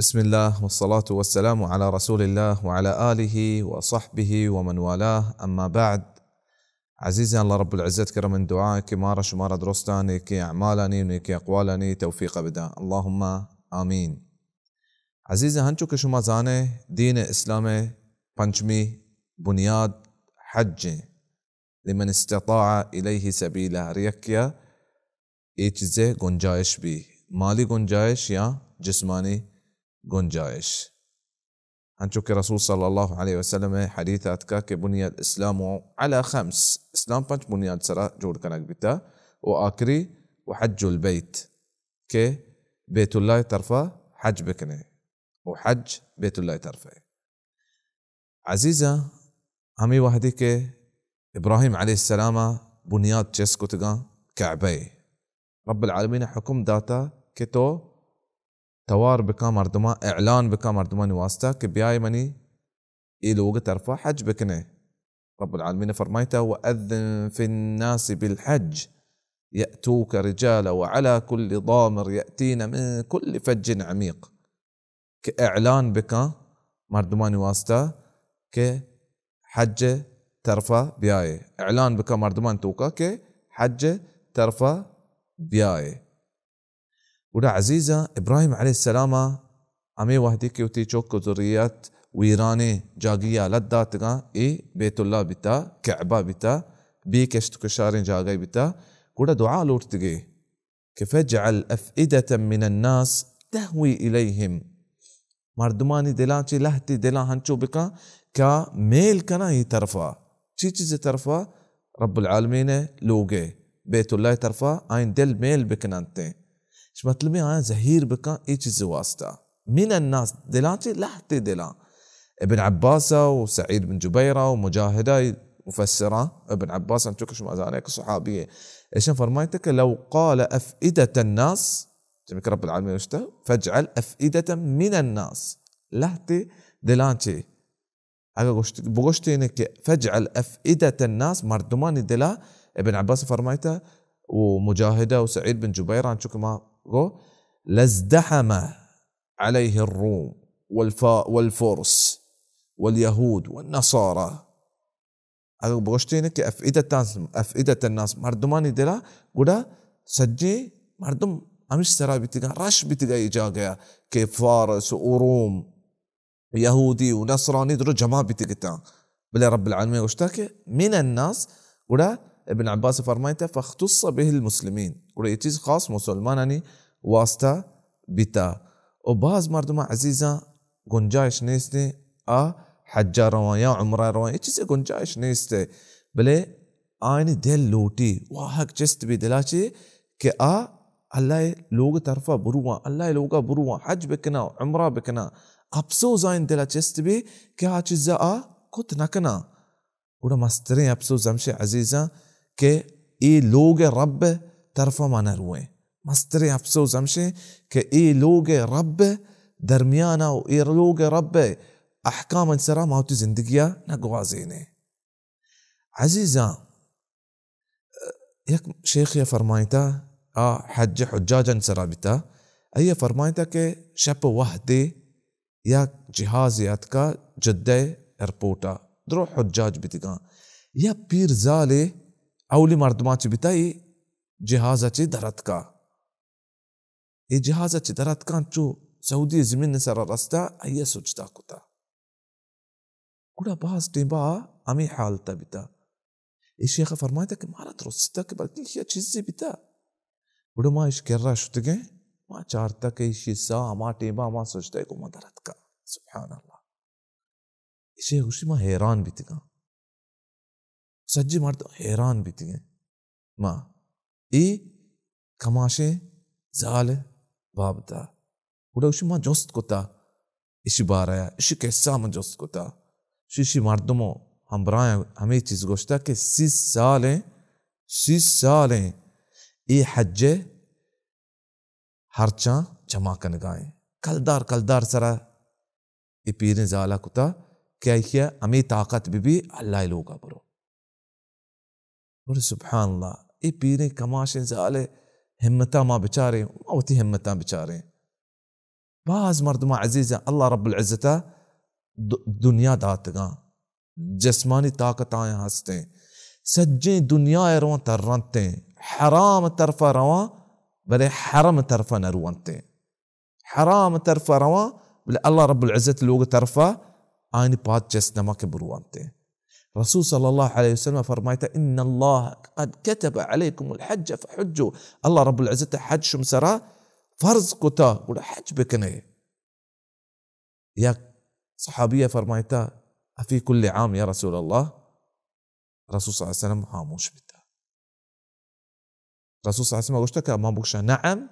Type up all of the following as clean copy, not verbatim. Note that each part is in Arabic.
بسم الله والصلاة والسلام على رسول الله وعلى آله وصحبه ومن والاه. أما بعد، عزيزي الله رب العزة كرم من دعائك مارا شمارا درستاني كي أعمالني ونكي أقوالني توفيق بدا اللهم آمين. عزيزي هنچو که شما زانه دین اسلام پنجمی بنیاد حج لمن استطاع إليه سبيلا ریکیا ای چیزه گنجائش بھی، مالی گنجائش یا جسمانی گنجائش. هنچو که رسول صلی الله علیه وسلم حدیثات که بنیاد اسلام على 5 اسلام 5 بنیاد سرا جوڑ کنک بیتا و آخری و حج البيت که بیت الله طرفه حج بکنه و حج بیت الله طرفه. عزیزه همی وحدی که ابراهیم علیه السلام بنیاد چیز کتگا کعبه رب العالمین حکم داتا که تو توار بکا مردما اعلان بکا مردمان واسطه کہ بیائی منی ای لوگ طرفا حج بکنے. رب العالمین فرمایتا وَأَذِّن فِي النَّاسِ بِالْحَجِّ يَأْتُوكَ رِجَالًا وَعَلَى كُلِّ ضَامِرٍ يَأْتِينَ مِنْ كُلِّ فَجٍّ عَمِيقٍ کہ اعلان بکا مردمان واسطه کہ حج طرفا بیائی، اعلان بکا مردمان توکا کہ حج طرفا بیائی. وده عزيزة إبراهيم عليه السلام أمي وحدي كيوتي چوك ذريات ويراني جاگيا لداتغا إي بيت الله بتا كعبة بتا بي كشتو كشارين جاگي بتا وده دعاء لورتغي كفجعل أفئدة من الناس تهوي إليهم مردماني دلانچي لهتي دلان هنچو بكا كا ميل كنا هي طرفا چيز طرفا رب العالمين لوگي بيت الله طرفا آين دل ميل بكنانتين ايش مطلب ہے ظہیر بکا ای چیز واسطہ من الناس دلانچی لحت دلان. ابن عباس وسعيد بن جبيرة ومجاهدة مفسرة. ابن عباس انتو كشما زانيك صحابية ايش فرمايتك لو قال أفئدة الناس جميك رب العالمين وشته فاجعل أفئدة من الناس لحت دلانچی اگه بغشتی انك فاجعل أفئدة الناس مردمان دلا. ابن عباس فرمايته ومجاهدة وسعيد بن جبيرة انتو كما لازدحم عليه الروم والفرس واليهود والنصارى. اگر بغشتینه که افئدة الناس مردمانی دلا گودا سجی مردم همیش سرا بیتگا رش بیتگا ایجا گیا که فارس و روم يهودي ونصراني درو جماع بتقتا بلا رب العالمين واشتاك من الناس ولا ابن عباس فرمايته فاختص به المسلمين ولا چیز خاص مسلمانانی واسطه بتا. و بعض مردم عزیزا گنجائش نیسته حج روان یا عمره روان چیز گنجائش نیسته بله آینی دل لوٹی واحق چست بھی دلا چی کہ اللہ لوگ طرفا بروان اللہ لوگا بروان حج بکنا عمره بکنا افسوس آئین دلا چست بھی کہ چیزا کت نکنا وڑا مسترین افسوس ہمشے عزیزا کہ ای لوگ رب طرفا مانا روئے مسترین افسوس ہمشے کہ ای لوگ رب درمیانا و ای لوگ رب احکام انسرا ماوتی زندگیہ نگوازینے. عزیزا یک شیخ یہ فرمائیتا حج حجاجا انسرا بیتا ای فرمائیتا کہ شپ وحدی یا جہازیات کا جدہ ارپورٹا درو حجاج بیتگا یا پیر زالے اولی مردمان چی بیتا ای جہازا چی درد کا ای جہازا چی درد کان چو سعودی زمین سر رستا ای سجدہ کتا گوڑا باز ٹیمبا امی حالتا بیتا. ای شیخ فرمائیتا کہ مارا درستا کہ بلکہ یہ چیزی بیتا گوڑا ما اش کر رہا شتگے ما چارتا کہ ایشی سا ما ٹیمبا ما سجدہ کو ما درد کا سبحان اللہ. ای شیخ گوشی ما حیران بیتگا سجی مرد حیران بیتگے ما ای کماشے زال بابتا گوڑا گوشی ما جست کتا ایشی بارایا ایشی کیسا ما جست کتا شیشی مردمو ہم برائیں ہمیں چیز گوشتا کہ 6 سالیں ای حج ہرچاں جمع کنگائیں کلدار سرا ای پیریں زالا کتا کہ ایشی ہمیں طاقت بھی اللہ لوگا برو اور سبحان اللہ ای پیریں کماشیں زالے ہمتا ما بچارے اوتی ہمتا بچارے باز مردما عزيزة الله رب العزة دنیا داتگاں جسمانی طاقت آئیں ہستے سجیں دنیا روان تر رنتے حرام طرفا روان بلے حرم طرفا نروانتے حرام طرفا روان بلے اللہ رب العزت لوگ طرفا آئین پات جسنما کے بروانتے رسول صلی اللہ علیہ وسلم فرمائتا ان اللہ قد كتب عليكم الحج فحجوا اللہ رب العزت حج شمسرا فرض کتا بڑا حج بکنے یا صحابیہ فرمائتا افی کل عام یا رسول اللہ رسول صلی اللہ علیہ وسلم خاموش بتا رسول صلی اللہ علیہ وسلم گوشتا کہ ما بکشا نعم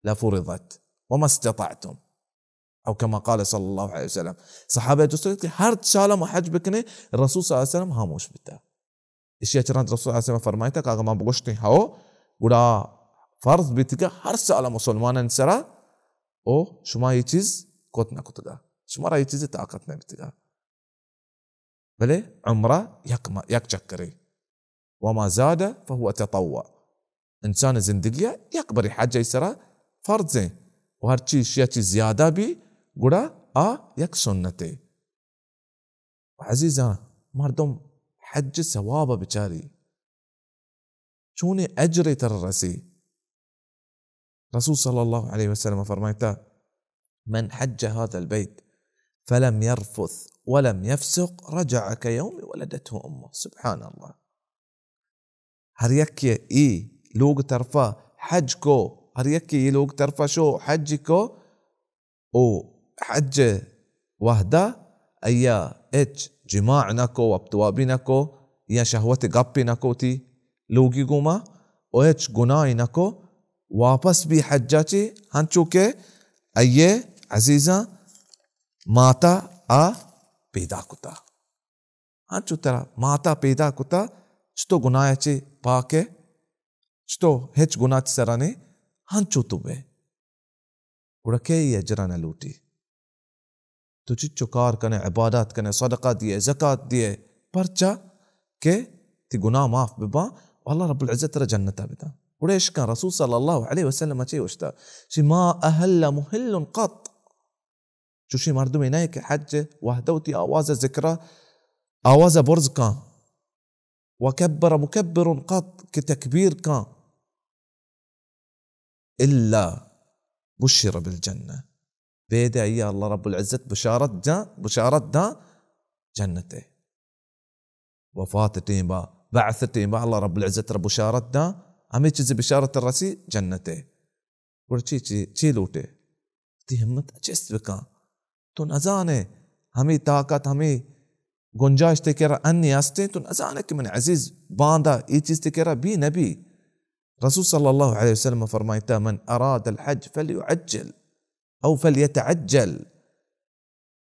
لفرضت وما استطعتم او كما قال صلی اللہ علیہ وسلم صحابہ دوستو کہ ہر سالہ ما حج بکنے رسول صلی اللہ علیہ وسلم خاموش بتا اسی اچران رسول صلی اللہ علیہ وسلم فرمائتا کہ اگر ما بکشتے ہاو گوڑا فرض بیتگا ہر سالہ مسلمان انسرا او شما یہ چیز کوت نہ کتگا شما را یہ چیز طاقت نہ بیتگا بلے عمرہ یک چکرے وما زاد فهو تطوع انسان زندگی یک بری حج ایسرا فرض ہیں و ہر چیز یا چیز زیادہ بھی گڑا یک سنتے عزیزاں مردم حج ثواب بچاری چونے اجر تر رسی رسول صلی اللہ علیہ وسلم فرمائتا من حج هذا البيت فلم يرفث ولم يفسق رجع كيوم ولدته امه سبحان الله ہر یک ای لوگ طرفا حج کو ہر یک یہ لوگ طرفا شو حج کو او حج وحدہ ایا اچ جماع نکو ابتوابی نکو یا شہوت گپی نکو تی لوگی گوما او اچ گناہ نکو واپس بھی حجا چی ہنچو کے ایے عزیزاں ماتا پیدا کتا ہنچو ترا ماتا پیدا کتا چتو گناہ چی پاکے چتو ہچ گناہ چی سرانے ہنچو تو بے گڑکے یہ اجرانا لوٹی تو چچو کار کنے عبادات کنے صدقہ دیے زکاة دیے پرچا کہ تی گناہ معاف ببا واللہ رب العزت را جنتا بدا وڑیش کان رسول صلی اللہ علیہ وسلم چی وشتا چی ما اہل محل قط چوشی مردمی نہیں کہ حج وحدوتی آواز ذکرہ آواز برز کان وکبر مکبر قط کہ تکبیر کان الا بشر بالجنہ بيدي أي الله رب العزة بشارت دا جنته وفاتتين با بعثتين با الله رب العزة رب بشارت دا همي چیز بشارت الرسي جنته اور چی لوٹے تی ہمت اچست بکا تو نزانے ہمیں طاقت ہمیں گنجائش تکرہ انی آستے تو نزانے کہ من عزیز باندھا یہ چیز تکرہ بھی نبی رسول صلی اللہ علیہ وسلم فرمائتا من اراد الحج فلیعجل او فلیتعجل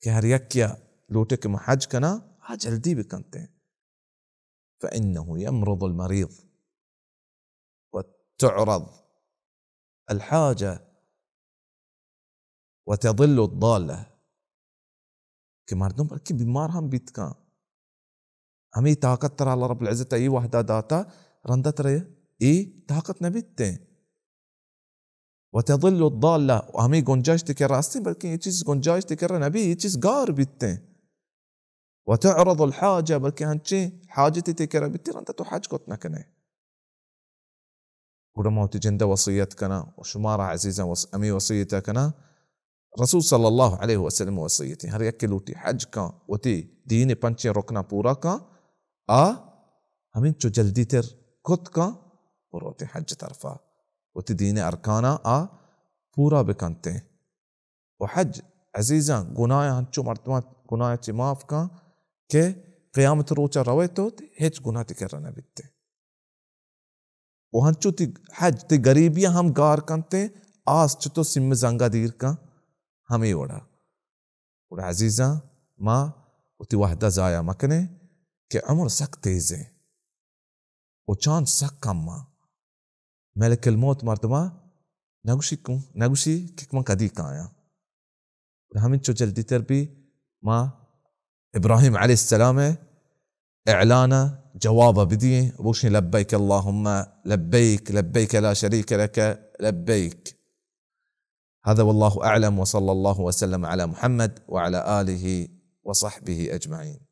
کہ ہر یکیا لوٹے کہ حج کنا جلدی بھی کنتے ہیں فإنه يمرض المريض وتعرض الحاجة وتضل الضالة کہ مردم بلکہ بیمار ہم بیت کان ہمیں طاقت ترہ اللہ رب العزت ای وحدہ داتا رندت رہے ای طاقت نہ بیتتے ہیں وتضل الضالة وهمي گنجائش تکر راستے بلکہ یہ چیز گنجائش تکر نبی یہ چیز گار بیتے ہیں وتعرض الحاجة بلکہ ہنچے حاجتی تکر بیتے رنتا تو حج کت نکنے گوڑا موتی جندہ وصیت کنا وشمارا عزیزا امی وصیتا کنا رسول صلی اللہ علیہ وسلم وصیتی ہر یک لوٹی حج کا وتی دین پنچے رکنا پورا کا ہمیں چو جلدی تر کت کا اور وتی حج طرفا وتی دین ارکانا پورا بکنتے ہیں وحج عزیزاں گناہ ہنچو مرتبہ گناہ چی معاف کا کہ قیامت روچا روے تو ہیچ گناہ تی کر رہنا بیتے وہنچو تی حج تی غریبیاں ہم گار کنتے آس چتو سم زنگا دیر کا ہمیں وڑا اور عزیزاں ما وتی وحدہ زایا مکنے کہ عمر سک تیز ہے و چاند سک کم ما ملک الموت مردما نگوشی ککمان قدی کا آیا ہمیں چو جلدی تر بھی ما ابراہیم علیہ السلام اعلانا جواب بدیئے بوشنی لبیک اللہم لبیک لبیک لا شریک لک لبیک هذا والله أعلم، وصلى الله وسلم على محمد وعلى آله وصحبه أجمعين.